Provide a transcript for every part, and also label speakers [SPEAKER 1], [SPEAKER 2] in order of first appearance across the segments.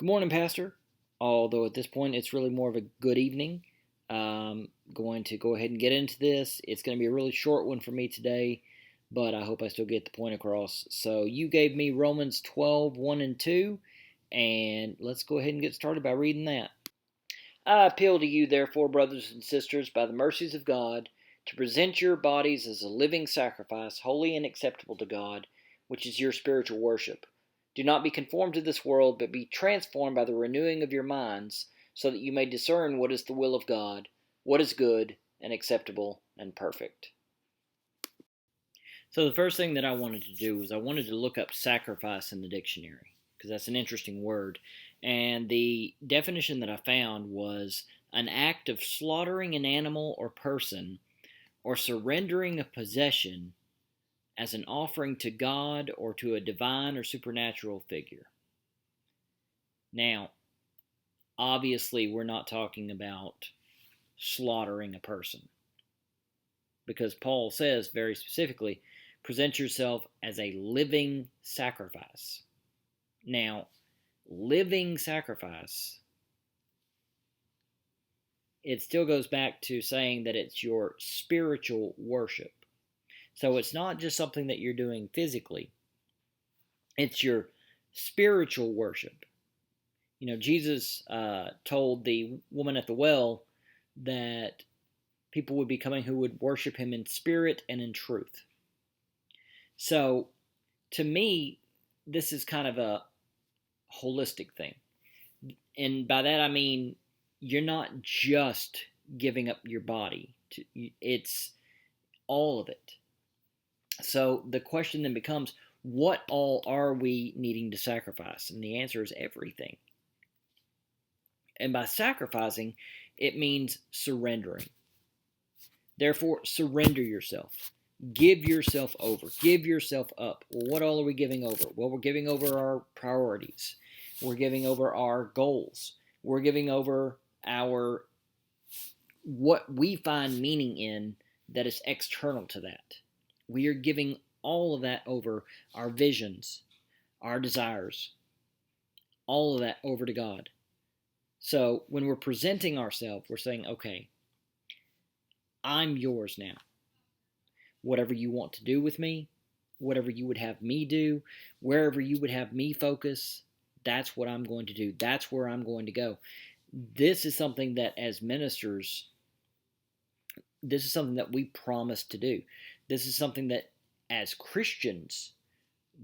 [SPEAKER 1] Good morning, Pastor. Although at this point it's really more of a good evening. Going to go ahead and get into this. It's going to be a really short one for me today, but I hope I still get the point across. So you gave me Romans 12, 1 and 2, and let's go ahead and get started by reading that. I appeal to you, therefore, brothers and sisters, by the mercies of God, to present your bodies as a living sacrifice, holy and acceptable to God, which is your spiritual worship. Do not be conformed to this world, but be transformed by the renewing of your minds, so that you may discern what is the will of God, what is good and acceptable and perfect. So the first thing that I wanted to do was I wanted to look up sacrifice in the dictionary, because that's an interesting word. And the definition that I found was an act of slaughtering an animal or person or surrendering a possession as an offering to God or to a divine or supernatural figure. Now, obviously, we're not talking about slaughtering a person, because Paul says very specifically, present yourself as a living sacrifice. Now, living sacrifice, it still goes back to saying that it's your spiritual worship. So it's not just something that you're doing physically, it's your spiritual worship. You know, Jesus told the woman at the well that people would be coming who would worship him in spirit and in truth. So, to me, this is kind of a holistic thing. And by that I mean you're not just giving up your body, it's all of it. So the question then becomes, what all are we needing to sacrifice? And the answer is everything. And by sacrificing, it means surrendering. Therefore, surrender yourself. Give yourself over. Give yourself up. Well, what all are we giving over? Well, we're giving over our priorities. We're giving over our goals. We're giving over our what we find meaning in that is external to that. We are giving all of that over, our visions, our desires, all of that over to God. So when we're presenting ourselves, we're saying, okay, I'm yours now. Whatever you want to do with me, whatever you would have me do, wherever you would have me focus, that's what I'm going to do. That's where I'm going to go. This is something that as ministers, this is something that we promise to do. This is something that as Christians,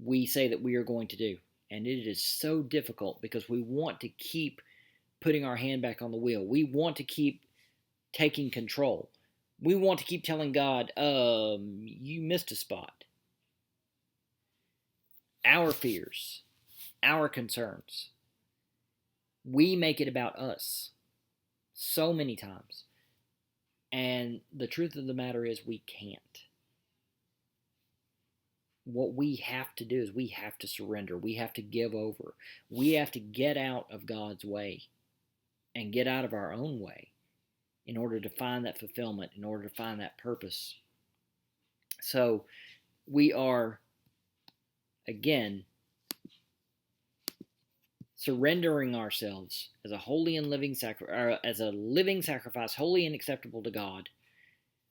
[SPEAKER 1] we say that we are going to do. And it is so difficult because we want to keep putting our hand back on the wheel. We want to keep taking control. We want to keep telling God, you missed a spot. Our fears, our concerns. We make it about us so many times. And the truth of the matter is we can't. What we have to do is we have to surrender. We have to give over. We have to get out of God's way and get out of our own way in order to find that fulfillment, in order to find that purpose. So we are, again, surrendering ourselves as a holy and living sacrifice, holy and acceptable to God,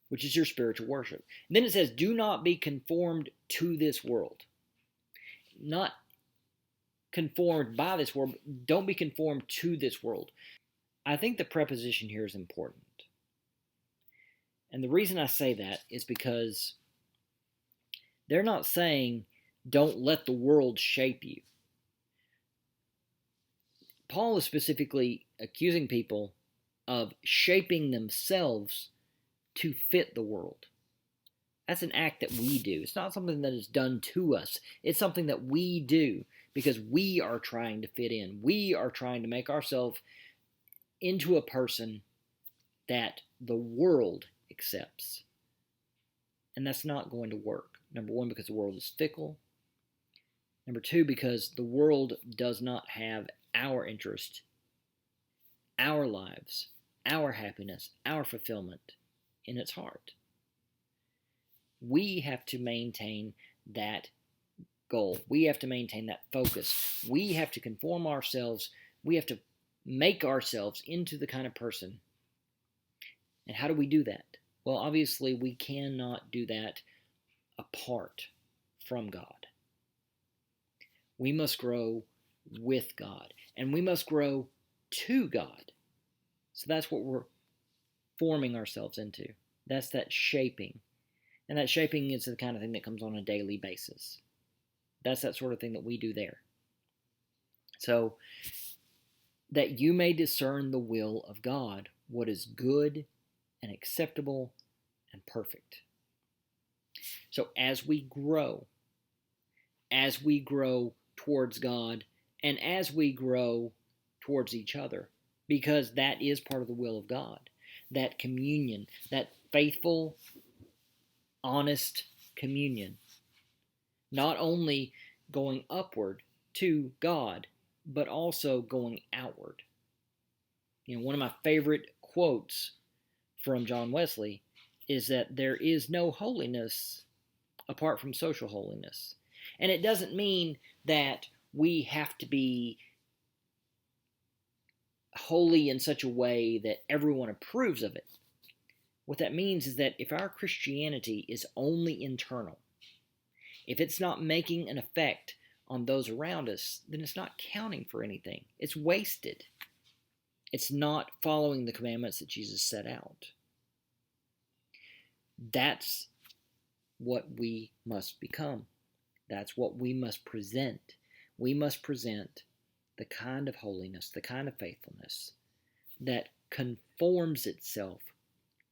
[SPEAKER 1] which is your spiritual worship. And then it says, do not be conformed to this world. Not conformed by this world, don't be conformed to this world. I think the preposition here is important. And the reason I say that is because they're not saying don't let the world shape you. Paul is specifically accusing people of shaping themselves to fit the world. That's an act that we do. It's not something that is done to us. It's something that we do because we are trying to fit in. We are trying to make ourselves into a person that the world accepts. And that's not going to work. Number one, because the world is fickle. Number two, because the world does not have our interest, our lives, our happiness, our fulfillment in its heart. We have to maintain that goal. We have to maintain that focus. We have to conform ourselves We have to make ourselves into the kind of person. And how do we do that? Well, obviously, we cannot do that apart from God. We must grow with God, and we must grow to God. So that's what we're forming ourselves into. That's that shaping. And that shaping is the kind of thing that comes on a daily basis. That's that sort of thing that we do there. So, that you may discern the will of God, what is good and acceptable and perfect. So, as we grow towards God, and as we grow towards each other, because that is part of the will of God, that communion, that faithful, honest communion, not only going upward to God, but also going outward. One of my favorite quotes from John Wesley is that there is no holiness apart from social holiness. And it doesn't mean that we have to be holy in such a way that everyone approves of it. What that means is that if our Christianity is only internal, if it's not making an effect on those around us, then it's not counting for anything. It's wasted. It's not following the commandments that Jesus set out. That's what we must become. That's what we must present. We must present the kind of holiness, the kind of faithfulness that conforms itself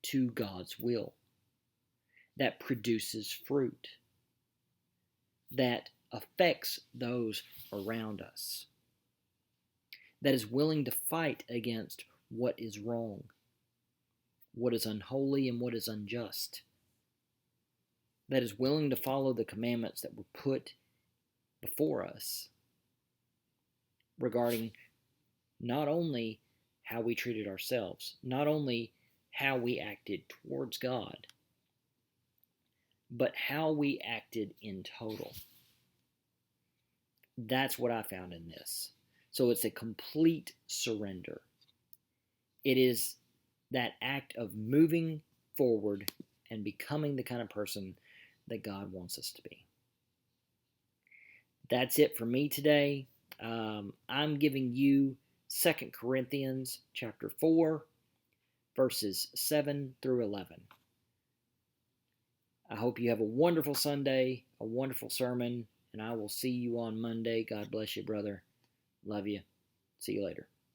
[SPEAKER 1] to God's will, that produces fruit, that affects those around us, that is willing to fight against what is wrong, what is unholy, and what is unjust, that is willing to follow the commandments that were put before us regarding not only how we treated ourselves, not only how we acted towards God, but how we acted in total. That's what I found in this. So it's a complete surrender. It is that act of moving forward and becoming the kind of person that God wants us to be. That's it for me today. I'm giving you 2 Corinthians chapter 4, verses 7 through 11. I hope you have a wonderful Sunday, a wonderful sermon, and I will see you on Monday. God bless you, brother. Love you. See you later.